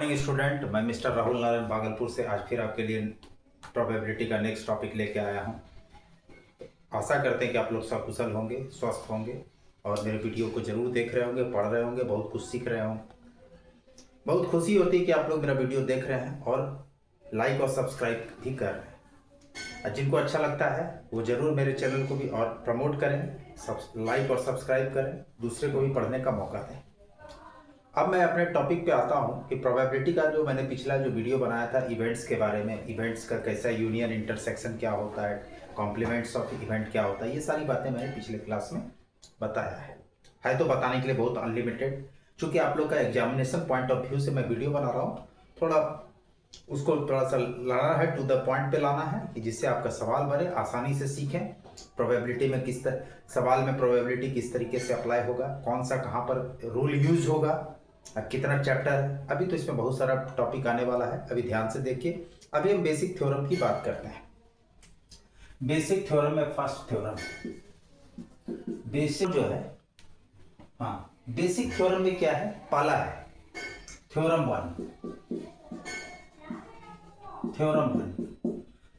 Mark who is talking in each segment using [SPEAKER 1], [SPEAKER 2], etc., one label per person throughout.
[SPEAKER 1] Morning student, मैं mister Rahul Narayan Bhagalpur से आज फिर आपके लिए प्रोबेबिलिटी का नेक्स्ट टॉपिक लेके आया हूँ। आशा करते हैं कि आप लोग सकुशल होंगे, स्वस्थ होंगे और मेरे वीडियो को जरूर देख रहे होंगे, पढ़ रहे होंगे, बहुत कुछ सीख रहे होंगे। बहुत खुशी होती है कि आप लोग मेरा वीडियो देख रहे हैं और लाइक और सब्सक्राइब भी कर रहे हैं। और जिनको अच्छा लगता है वो ज़रूर मेरे चैनल को भी और प्रमोट करें, लाइक और सब्सक्राइब करें, दूसरे को भी पढ़ने का मौका दें। अब मैं अपने टॉपिक पे आता हूँ कि प्रोबेबिलिटी का जो मैंने पिछला जो वीडियो बनाया था इवेंट्स के बारे में, इवेंट्स का कैसा यूनियन इंटरसेक्शन क्या होता है, कॉम्प्लीमेंट्स ऑफ इवेंट क्या होता है, ये सारी बातें मैंने पिछले क्लास में बताया है तो बताने के लिए बहुत अनलिमिटेड। चूँकि आप लोग का एग्जामिनेशन पॉइंट ऑफ व्यू से मैं वीडियो बना रहा हूँ, उसको थोड़ा सा लाना है, टू द पॉइंट पे लाना है कि जिससे आपका सवाल बने, आसानी से सीखें। प्रोबेबिलिटी में सवाल में प्रोबेबिलिटी किस तरीके से अप्लाई होगा, कौन सा कहाँ पर रूल यूज होगा, कितना चैप्टर है। अभी तो इसमें बहुत सारा टॉपिक आने वाला है, अभी ध्यान से देखिए। अभी हम बेसिक थ्योरम की बात करते हैं। बेसिक थ्योरम में फर्स्ट थ्योरम बेसिक जो है, हाँ, बेसिक थ्योरम में क्या है, पहला है theorem one.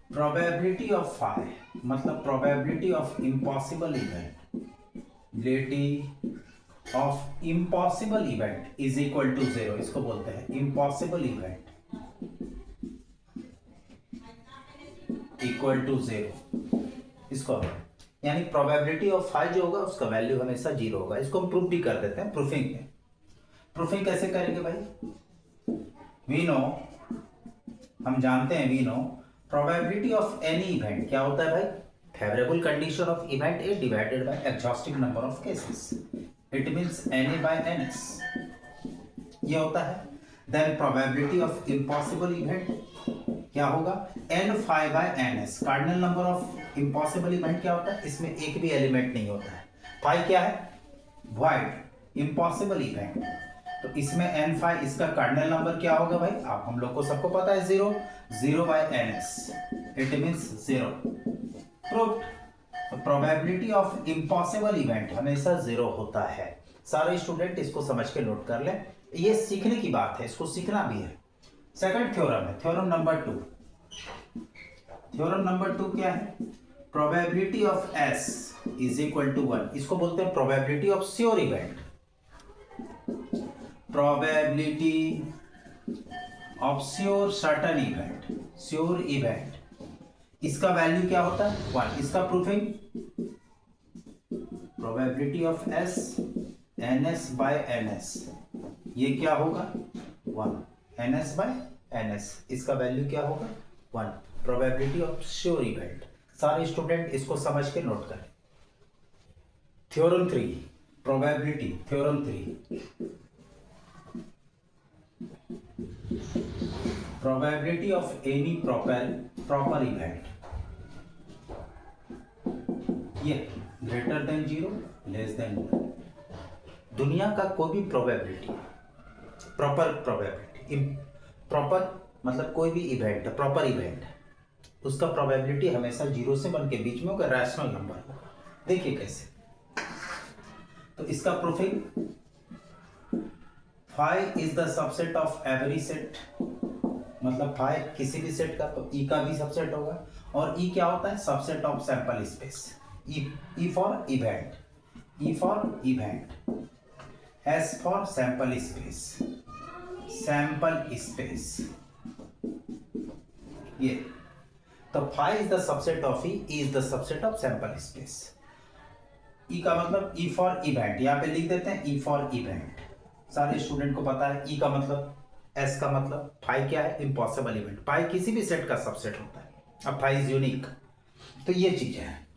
[SPEAKER 1] Probability of phi मतलब probability of impossible event is equal to 0। इसको बोलते हैं इम्पॉसिबल इवेंट इक्वल टू 0। इसको यानी प्रोबेबिलिटी ऑफ फाई जो होगा उसका वैल्यू हमेशा 0 होगा। इसको हम प्रूफ भी कर देते हैं प्रूफिंग में। प्रूफिंग कैसे करेंगे भाई? वी नो, हम जानते हैं, we know probability of any event क्या होता है भाई? Favourable condition of event is divided by exhaustive number of cases. It means na by ns, ये होता है। Then probability of impossible event क्या होगा? n phi by ns। Cardinal number of impossible event क्या होता है? इसमें एक भी एलिमेंट नहीं होता है। फाई क्या है? Void impossible event. तो इसमें n phi, इसका कार्डिनल नंबर क्या होगा भाई? आप हम लोग को सबको पता है 0 by ns, it means 0। Proved. Probability of impossible event हमेशा 0 होता है। सारे स्टूडेंट इसको समझ के नोट कर लें, ये सीखने की बात है, इसको सीखना भी है। सेकंड थ्योरम है थ्योरम नंबर 2। थ्योरम नंबर 2 क्या है? Probability of s is equal to 1। इसको बोलते हैं probability of sure event. Probability of sure certain event, sure event, इसका वैल्यू क्या होता है? 1। इसका proofing probability of s ns by ns, ये क्या होगा? 1। ns by ns, इसका वैल्यू क्या होगा? 1। Probability of sure event. सारे स्टूडेंट इसको समझ के नोट करें। Theorem 3 probability, theorem 3 probability of any proper event, ये ग्रेटर देन 0 लेस देन 1। दुनिया का कोई भी प्रोबेबिलिटी, प्रॉपर मतलब कोई भी इवेंट, प्रॉपर इवेंट, उसका प्रोबेबिलिटी हमेशा 0 से 1 के बीच में होगा, रैशनल नंबर होगा। देखिए कैसे। तो इसका proofing phi is the subset of every set, मतलब फाई किसी भी सेट का, तो ई का भी सबसेट होगा। और ई क्या होता है? Subset of sample space. E for event, E for event, S for sample space, sample space, ये। तो phi is the subset of E is the subset of sample space. E का मतलब ई फॉर इवेंट, यहां पे लिख देते हैं ई for event. सारे स्टूडेंट को पता है ई का मतलब, एस का मतलब। फाई क्या है? Impossible event. फाई किसी भी सेट का सबसेट होता है। अब फाई इज यूनिक। तो ये चीजें हैं।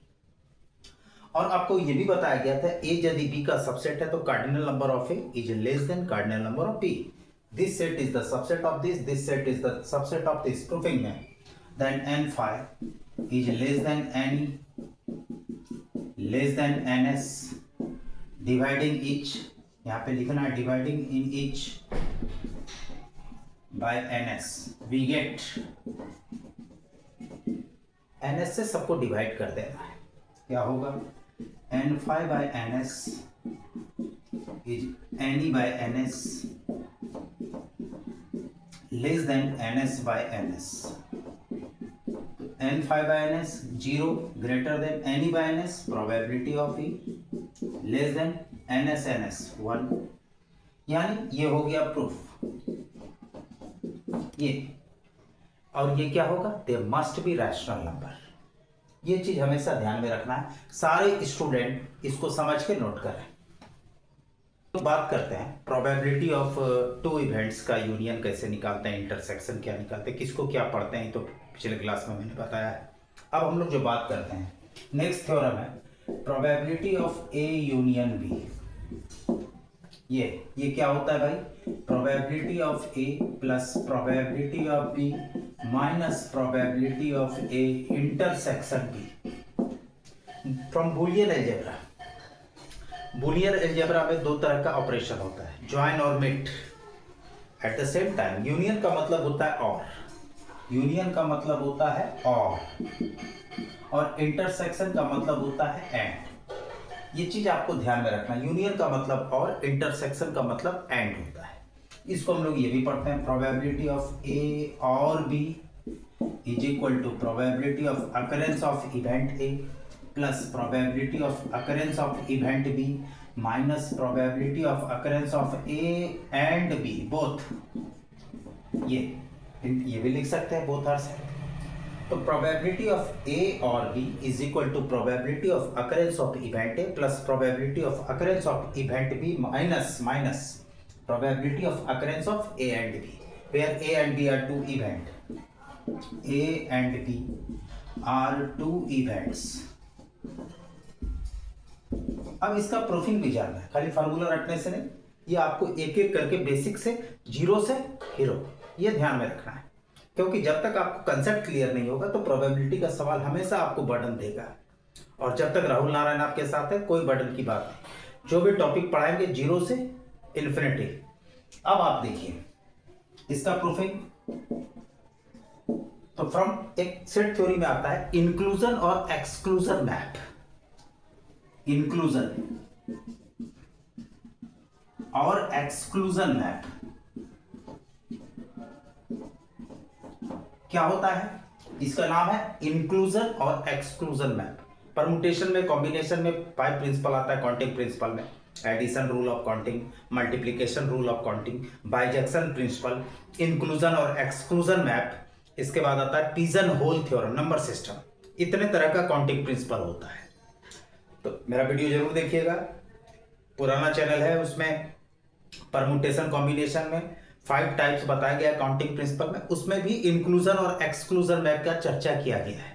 [SPEAKER 1] और आपको ये भी बताया गया था ए यदि बी का सबसेट है तो cardinal number of A is less than cardinal number of B. This set is the subset of this set is the subset of this. Proofing में then n phi is less than n E, less than n S, dividing each, यहाँ पे लिखना है dividing in each by N S. We get n S से सबको divide कर देना है, क्या होगा? n phi by ns is ne by ns less than ns by ns, n phi by ns 0 greater than ne by ns, probability of e less than ns 1, यानी ये हो गया प्रूफ। ये और ये क्या होगा, they must be rational number. ये चीज हमेशा ध्यान में रखना है, सारे स्टूडेंट इसको समझ के नोट करें। तो बात करते हैं प्रोबेबिलिटी ऑफ टू इवेंट्स का यूनियन कैसे निकालते हैं, इंटरसेक्शन क्या निकालते हैं, किसको क्या पढ़ते हैं, तो पिछले क्लास में मैंने बताया है। अब हम लोग जो बात करते हैं नेक्स्ट थ्योरम है probability of A union B. ये क्या होता है भाई, probability of A plus probability of B minus probability of A intersection B from Boolean algebra. Boolean algebra में दो तरह का ऑपरेशन होता है, ज्वाइन और मिट at the same time. Union का मतलब होता है और, यूनियन का मतलब होता है और इंटरसेक्शन का मतलब होता है एंड। ये चीज आपको ध्यान में रखना, यूनियन का मतलब और, इंटरसेक्शन का मतलब एंड होता है। इसको हम लोग ये भी पढ़ते हैं, प्रोबेबिलिटी ऑफ ए और B is equal to probability of occurrence of event A plus probability of occurrence of event B minus probability of occurrence of A and B both. ये भी लिख सकते हैं बोथ आर सेम। तो probability of A और B is equal to probability of occurrence of event A plus probability of occurrence of event B minus probability of occurrence of A and B, where A and B are two events. A and B are two events. अब इसका proofing भी जानना है, खाली formula रटने से नहीं, ये आपको एक एक करके बेसिक से जीरो से हीरो, ये ध्यान में रखना है। क्योंकि जब तक आपको कंसेप्ट क्लियर नहीं होगा तो प्रोबेबिलिटी का सवाल हमेशा आपको बर्डन देगा, और जब तक राहुल नारायण आपके साथ है कोई बर्डन की बात नहीं। जो भी टॉपिक पढ़ाएंगे जीरो से इन्फिनिटी। अब आप देखिए इसका प्रूफिंग, तो फ्रॉम एक सेट थ्योरी में आता है इंक्लूजन और एक्सक्लूजन मैप। इंक्लूजन और एक्सक्लूजन मैप क्या होता है, इसका नाम है इंक्लूजन और एक्सक्लूजन मैप। परमुटेशन में, कॉम्बिनेशन में 5 प्रिंसिपल आता है काउंटिंग प्रिंसिपल में, addition rule of counting, multiplication rule of counting, bijection principle, inclusion और एक्सक्लूजन मैप। इसके बाद आता है pigeon hole theorem, number system. इतने तरह का काउंटिंग प्रिंसिपल होता है। तो मेरा वीडियो जरूर देखिएगा, पुराना चैनल है, उसमें परमुटेशन कॉम्बिनेशन में 5 टाइप्स बताया गया काउंटिंग प्रिंसिपल में, उसमें भी इंक्लूजन और एक्सक्लूजन मैप का चर्चा किया गया है।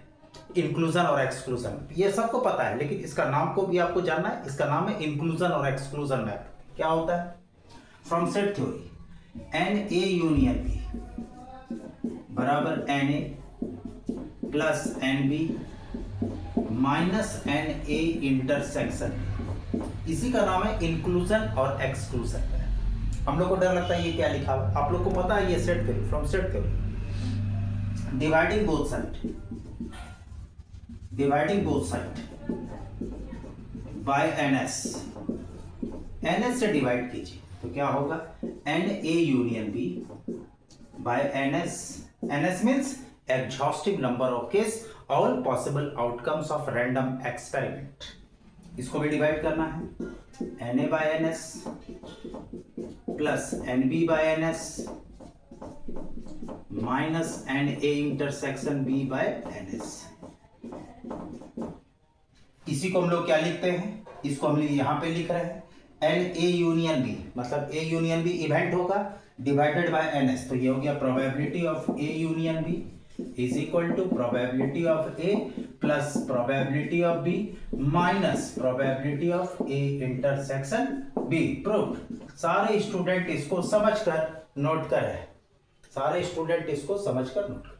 [SPEAKER 1] इंक्लूजन और एक्सक्लूजन ये सबको पता है, लेकिन इसका नाम को भी आपको जानना है। इसका नाम है इंक्लूजन और एक्सक्लूजन मैप। क्या होता है, from set theory n A union B बराबर n A plus n B minus n A intersection, इसी का नाम है इंक्लूजन और एक्सक्लूजन मैप। हम लोग को डर लगता है ये क्या लिखा हुआ, आप लोग को पता है ये set theory, from set theory dividing both side, dividing both side by ns, ns से डिवाइड कीजिए तो क्या होगा, n a union b by ns, ns means exhaustive number of case, all possible outcomes of random experiment। इसको भी divide करना है, na by ns plus nb by ns minus na intersection b by ns। इसी को हम लोग क्या लिखते हैं, इसको हम यहां पे लिख रहे हैं एन ए यूनियन बी, मतलब ए यूनियन बी इवेंट होगा डिवाइडेड बाय एन एस। तो ये हो गया probability of A union B is equal to probability of A plus probability of B minus probability of A intersection B. Proved. सारे student इसको समझकर note करें, सारे स्टूडेंट इसको समझकर नोट करें।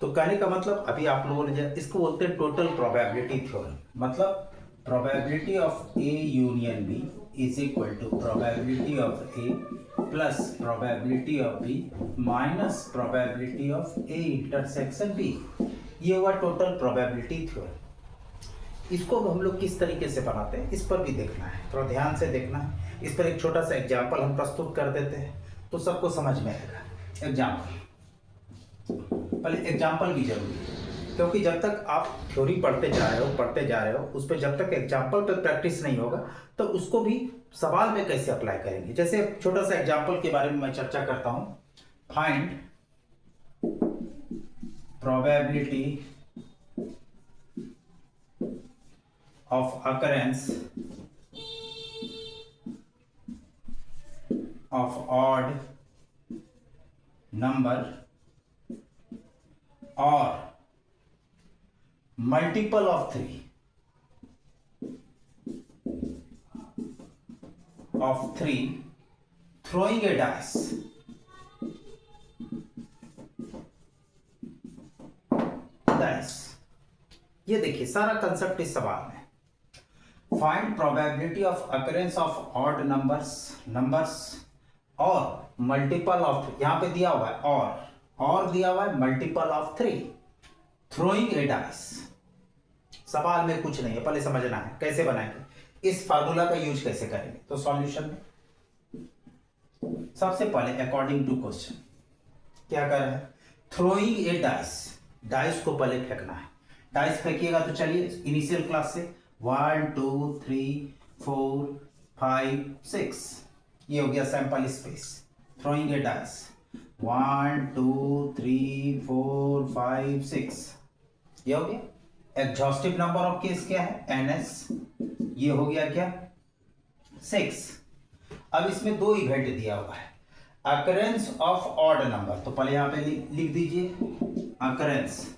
[SPEAKER 1] तो कहने का मतलब अभी आप लोगों ने इसको बोलते हैं टोटल प्रोबेबिलिटी थ्योरम, मतलब probability of A union B is equal to probability of A plus probability of B minus probability of A intersection B. ये हुआ टोटल प्रोबेबिलिटी थ्योरम। इसको हम लोग किस तरीके से बनाते हैं इस पर भी देखना है, थोड़ा ध्यान से देखना है। इस पर एक छोटा सा एग्जाम्पल हम प्रस्तुत कर देते हैं तो सबको समझ में आएगा। एग्जाम्पल, पहले एग्जाम्पल भी जरूरी है, क्योंकि जब तक आप थ्योरी पढ़ते जा रहे हो उस पर जब तक एग्जाम्पल पे प्रैक्टिस नहीं होगा तो उसको भी सवाल में कैसे अप्लाई करेंगे। जैसे छोटा सा एग्जाम्पल के बारे में मैं चर्चा करता हूं। Find probability of occurrence of odd number or multiple of 3 throwing a dice। ये देखिए सारा कंसेप्ट इस सवाल में। Find probability of occurrence of odd numbers और मल्टीपल ऑफ, यहां पे दिया हुआ है और दिया हुआ है multiple of 3 throwing A dice. सवाल में कुछ नहीं है, पहले समझना है कैसे बनाएंगे, इस फार्मूला का यूज कैसे करेंगे। तो सॉल्यूशन में सबसे पहले अकॉर्डिंग टू क्वेश्चन क्या कर रहे हैं, थ्रोइंग ए डाइस को पहले फेंकना है। डाइस फेंकिएगा तो चलिए इनिशियल क्लास से 1 2 3 4 5 6, ये हो गया सैंपल स्पेस। थ्रोइंग ए डाइस 1 2 3 4 5 6, ये हो गया। एग्जॉस्टिव नंबर ऑफ केस क्या है, NS, ये हो गया क्या 6। अब इसमें दो इवेंट दिया हुआ है, अकरेंस ऑफ ऑड नंबर, तो पहले यहां पे लिख दीजिए occurrence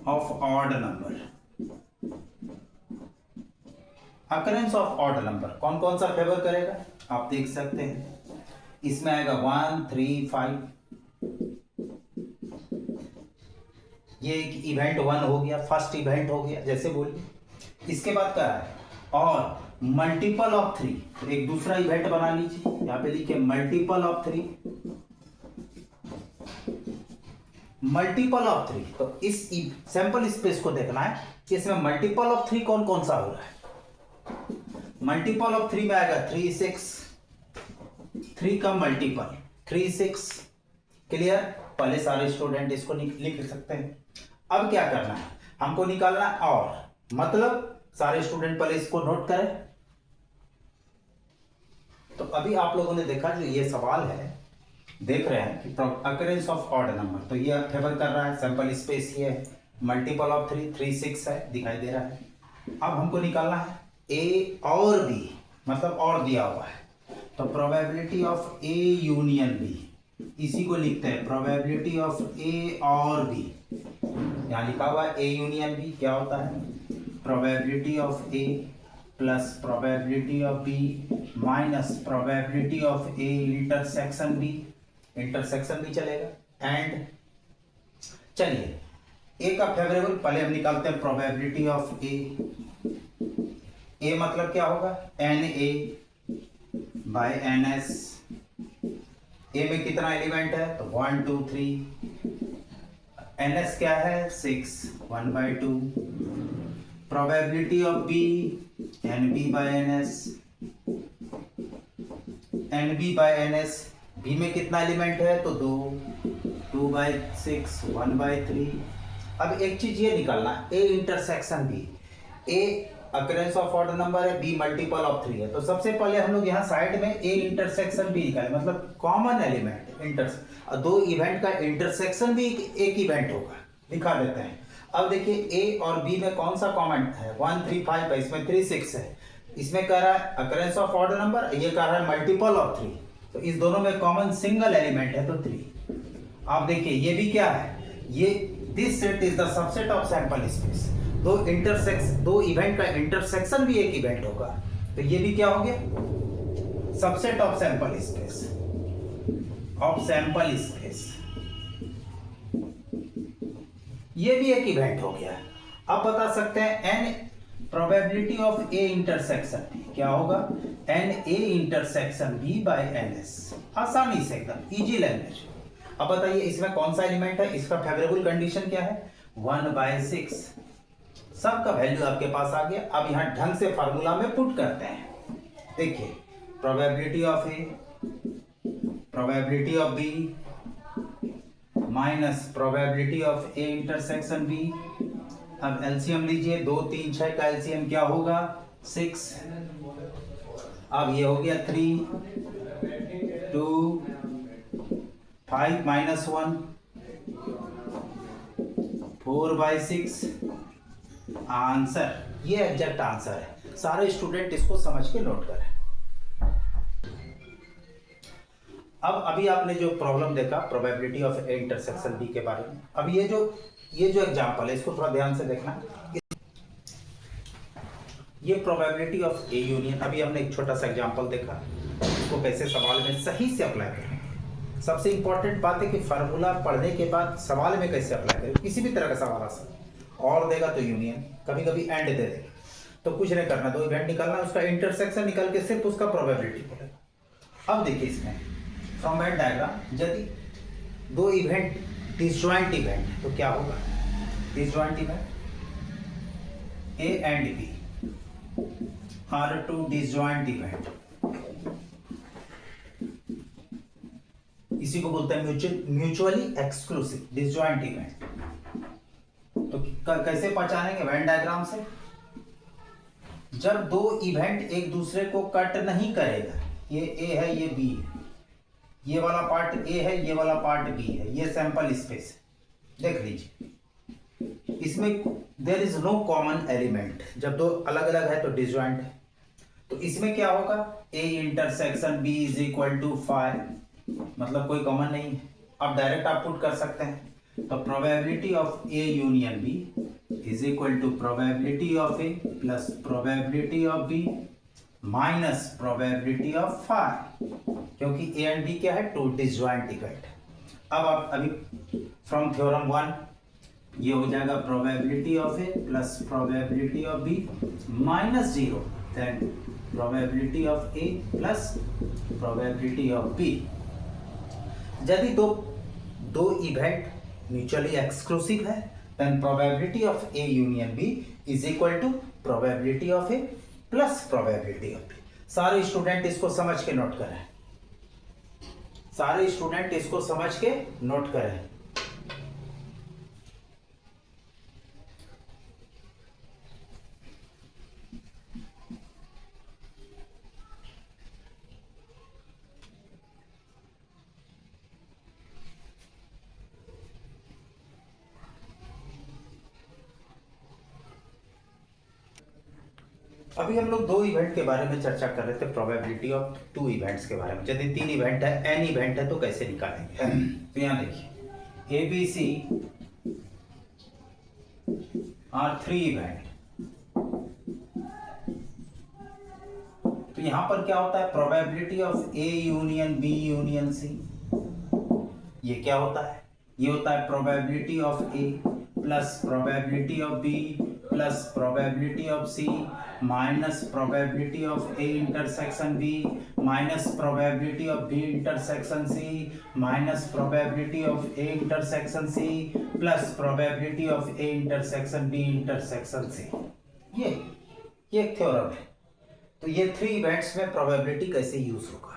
[SPEAKER 1] of odd number. Occurrence of odd number कौन कौन सा फेवर करेगा आप देख सकते हैं, इसमें आएगा 1 3 5, ये एक इवेंट 1 हो गया, फर्स्ट इवेंट हो गया जैसे बोलिए। इसके बाद क्या है, और मल्टीपल ऑफ 3, तो एक दूसरा इवेंट बना लीजिए, यहां पे लिखिए मल्टीपल ऑफ 3, मल्टीपल ऑफ 3। तो इस सैंपल स्पेस को देखना है कि इसमें मल्टीपल ऑफ 3 कौन कौन सा हो रहा है। मल्टीपल ऑफ 3 में आएगा 3 6, 3 का मल्टीपल 3 6, क्लियर। पहले सारे स्टूडेंट इसको लिख सकते हैं। अब क्या करना है, हमको निकालना है और, मतलब सारे स्टूडेंट पहले इसको नोट करें। तो अभी आप लोगों ने देखा जो ये सवाल है, देख रहे हैं कि अकरेंस ऑफ ऑड नंबर, तो ये फेवर कर रहा है, सैंपल स्पेस ये है, मल्टीपल ऑफ 3 6 है, दिखाई दे रहा है। अब हमको निकालना है ए और बी, मतलब और दिया हुआ है, तो probability of A union B, इसी को लिखते हैं प्रोबेबिलिटी ऑफ ए और बी। यहां लिखा हुआ है ए यूनियन बी, क्या होता है probability of A plus probability of B minus probability of A intersection B, intersection भी चलेगा। एंड चलिए ए का फेवरेबल पहले हम निकालते हैं प्रोबेबिलिटी ऑफ ए मतलब क्या होगा NA बाय NS। ए में कितना एलिमेंट है, तो 1 2 3, NS क्या है 6, 1/2। Probability of B NB by NS, NB by NS, B में कितना एलिमेंट है तो 2/6, 1/3। अब एक चीज ये निकालना, A intersection B, A occurrence of odd number है, बी मल्टीपल ऑफ 3 है, तो सबसे पहले हम लोग यहाँ साइड में ए इंटरसेक्शन बी निकाले, मतलब कॉमन एलिमेंट दो इवेंट का इंटरसेक्शन भी एक इवेंट होगा, दिखा देते हैं। अब देखिए ए और बी में कौन सा कॉमन है, 1 3 5 है, इसमें 3 6 है, इसमें कह रहा है अकरेंस ऑफ ऑड नंबर, ये कह रहा है मल्टीपल ऑफ 3, तो इस दोनों में कॉमन सिंगल एलिमेंट है तो 3। आप देखिए ये भी क्या है, ये this set is the subset of sample space, दो इवेंट का इंटरसेक्शन भी एक इवेंट होगा, तो ये भी क्या हो गया सबसेट ऑफ सैंपल स्पेस, ये भी एक इवेंट हो गया। अब बता सकते हैं N probability of A intersection क्या होगा, N A intersection B by N S, आसानी से एकदम इजी लैंग्वेज। अब बताइए इसमें कौन सा एलिमेंट है, इसका फेवरेबल कंडीशन क्या है 1/6, सबका वैल्यू आपके पास आ गया। अब यहां ढंग से फार्मूला में पुट करते हैं, देखिए probability of A probability of B minus probability of A intersection B. अब एलसीएम लीजिए, 2 3 6 का एलसीएम क्या होगा 6। अब ये हो गया 3 2 5 माइनस 1 4/6 आंसर। ये एग्जैक्ट आंसर है। सारे स्टूडेंट इसको समझ के नोट करें। अब अभी आपने जो प्रॉब्लम देखा probability of A intersection B के बारे में, अब ये जो एग्जांपल है इसको थोड़ा ध्यान से देखना। ये प्रोबेबिलिटी ऑफ ए यूनियन, अभी हमने एक छोटा सा एग्जांपल देखा, इसको कैसे सवाल में सही से अप्लाई करें। सबसे इंपॉर्टेंट बात है कि फार्मूला पढ़ने के बाद सवाल में कैसे अप्लाई करें। किसी भी तरह का सवाल आ सकता, और देगा तो यूनियन, कभी कभी एंड दे देगा, तो कुछ नहीं करना, 2 इवेंट निकालना, उसका इंटरसेक्शन निकाल के सिर्फ उसका प्रोबेबिलिटी बोलेगा। अब देखिए इसमें फ्रॉम वेन डायग्राम, यदि 2 इवेंट डिसजॉइंट इवेंट तो क्या होगा, disjoint event A and B are 2 disjoint event, इसी को बोलते हैं म्यूचुअली एक्सक्लूसिव डिसजॉइंट इवेंट। तो कैसे पहचानेंगे वेन डायग्राम से, जब 2 इवेंट एक दूसरे को कट नहीं करेगा, ये ए है ये बी है, ये वाला पार्ट ए है ये वाला पार्ट बी है, ये सैंपल स्पेस है, देख लीजिए इसमें there is no common element. जब 2 अलग अलग है तो डिसजॉइंट है, तो इसमें क्या होगा A intersection B is equal to 5, मतलब कोई कॉमन नहीं है। अब डायरेक्ट आप पुट कर सकते हैं, तो probability of A union B is equal to probability of A plus probability of B minus probability of 5, क्योंकि ए एंड बी क्या है 2 डिसजॉइंट इवेंट। अब आप अभी फ्रॉम थ्योरम 1 ये हो जाएगा probability of A plus probability of B minus 0, then probability of A plus probability of B. यदि दो इवेंट म्यूचुअली एक्सक्लूसिव है, then probability of A union B is equal to probability of A plus probability of B. सारे student इसको समझ के note करें, सारे student इसको समझ के नोट करें। अभी हम लोग 2 इवेंट के बारे में चर्चा कर रहे थे, प्रोबेबिलिटी ऑफ 2 इवेंट्स के बारे में। यदि 3 इवेंट है, एन इवेंट है, तो कैसे निकालेंगे। तो यहाँ देखिए A B C are 3 event, तो यहां पर क्या होता है probability of A union B union C, ये क्या होता है, ये होता है probability of A plus probability of B plus probability of C minus probability of A intersection B minus probability of B intersection C minus probability of A intersection C plus probability of A intersection B intersection C. ये एक theorem है। तो ये 3 events में probability कैसे use होगा,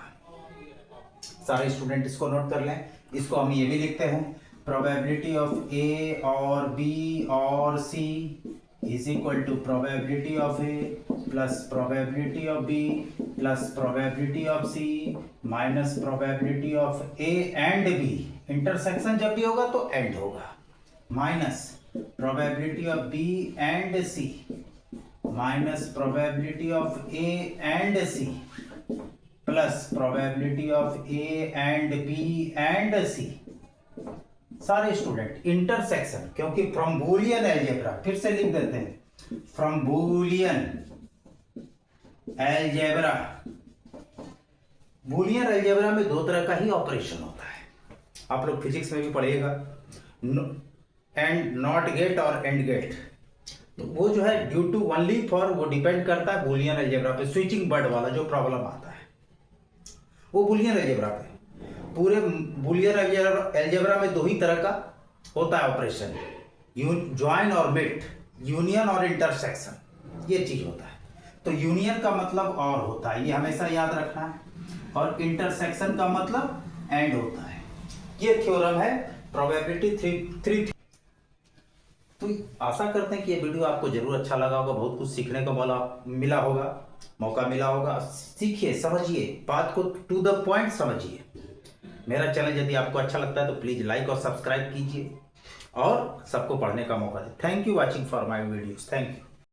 [SPEAKER 1] सारे student इसको नोट कर लें। इसको हम ये भी लिखते हैं, प्रोबेबिलिटी ऑफ ए और बी और सी is equal to probability of A plus probability of B plus probability of C minus probability of A and B, intersection जब भी होगा तो एंड होगा, minus probability of B and C minus probability of A and C plus probability of A and B and C। सारे student intersection, क्योंकि from Boolean algebra, फिर से लिख देते हैं from Boolean algebra, Boolean algebra में 2 तरह का ही ऑपरेशन होता है, आप लोग फिजिक्स में भी पढ़िएगा, एंड नॉट गेट और एंड गेट। तो वो जो है ड्यू टू ओनली फॉर, वो डिपेंड करता है बूलियन अलजेब्रा पे, स्विचिंग बर्ड वाला जो प्रॉब्लम आता है वो बूलियन अलजेब्रा पे। पूरे बूलियन अलजेब्रा में 2 ही तरह का होता है ऑपरेशन, ज्वाइन और मेट, यूनियन और इंटरसेक्शन, ये चीज होता है। तो यूनियन का मतलब और होता है, ये हमेशा याद रखना है, और इंटरसेक्शन का मतलब एंड होता है। ये थ्योरम है प्रोबेबिलिटी थ्री। तो आशा करते हैं कि ये वीडियो आपको जरूर अच्छा लगा होगा, बहुत कुछ सीखने को मौका मिला होगा। सीखिए, समझिए, बात को टू द पॉइंट समझिए। मेरा चैनल यदि आपको अच्छा लगता है तो प्लीज़ लाइक और सब्सक्राइब कीजिए और सबको पढ़ने का मौका दें। Thank you watching for my videos. Thank you.